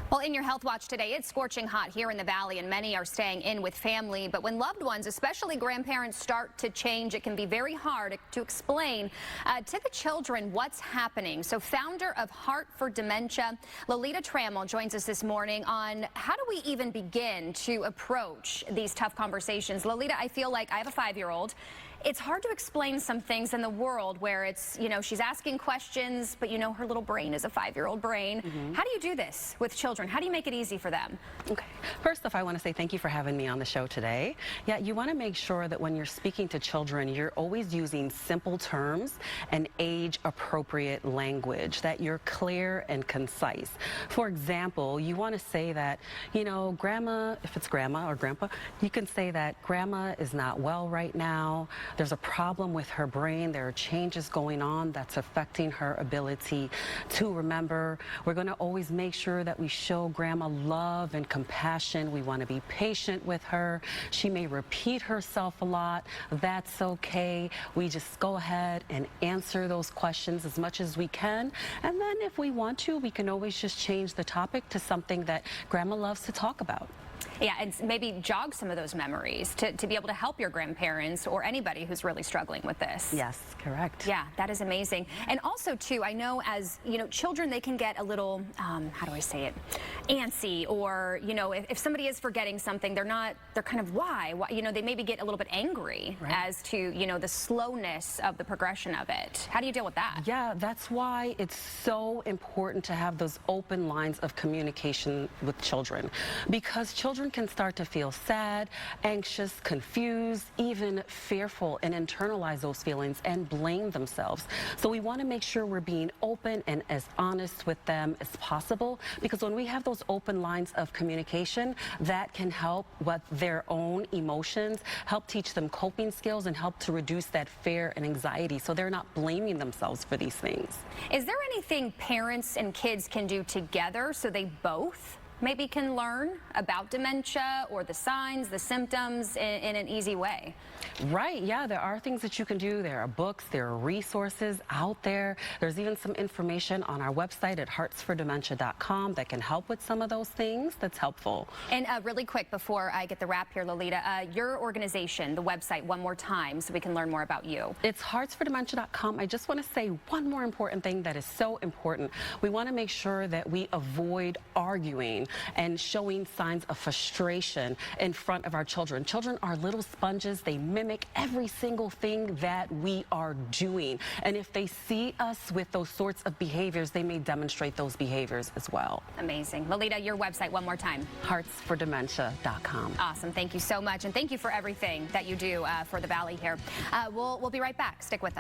Well, in your Health Watch today, it's scorching hot here in the Valley, and many are staying in with family. But when loved ones, especially grandparents, start to change, it can be very hard to explain to the children what's happening. So founder of Heart for Dementia, Lolita Tramel, joins us this morning on how do we even begin to approach these tough conversations. Lolita, I feel like I have a 5-year-old. It's hard to explain some things in the world where it's, she's asking questions, but her little brain is a 5-year-old brain. How do you do this with children? How do you make it easy for them? Okay. First off, I want to say thank you for having me on the show today. Yeah, you want to make sure that when you're speaking to children, you're always using simple terms and age-appropriate language, that you're clear and concise. For example, you want to say that, grandma, if it's grandma or grandpa, you can say that grandma is not well right now. There's a problem with her brain. There are changes going on that's affecting her ability to remember. We're going to always make sure that we show grandma love and compassion. We want to be patient with her. She may repeat herself a lot. That's okay. We just go ahead and answer those questions as much as we can. And then if we want to, we can always just change the topic to something that grandma loves to talk about. Yeah, and maybe jog some of those memories to be able to help your grandparents or anybody who's really struggling with this. Yes, correct. Yeah, that is amazing. And also, too, I know as, children, they can get a little, how do I say it, antsy, or, if somebody is forgetting something, they're kind of, why? They maybe get a little bit angry as to, the slowness of the progression of it. How do you deal with that? Yeah, that's why it's so important to have those open lines of communication with children, because children can start to feel sad, anxious, confused, even fearful, and internalize those feelings and blame themselves. So we want to make sure we're being open and as honest with them as possible, because when we have those open lines of communication, that can help with their own emotions, help teach them coping skills, and help to reduce that fear and anxiety so they're not blaming themselves for these things. Is there anything parents and kids can do together so they both maybe can learn about dementia or the signs, the symptoms in an easy way? Right, yeah, there are things that you can do. There are books, there are resources out there. There's even some information on our website at heartsfordementia.com that can help with some of those things. That's helpful. And really quick, before I get the wrap here, Lolita, your organization, the website, one more time so we can learn more about you. It's heartsfordementia.com. I just want to say one more important thing that is so important. We want to make sure that we avoid arguing and showing signs of frustration in front of our children. Children are little sponges. They mimic every single thing that we are doing. And if they see us with those sorts of behaviors, they may demonstrate those behaviors as well. Amazing. Lolita, your website one more time. heartsfordementia.com. Awesome. Thank you so much. And thank you for everything that you do for the Valley here. We'll be right back. Stick with us.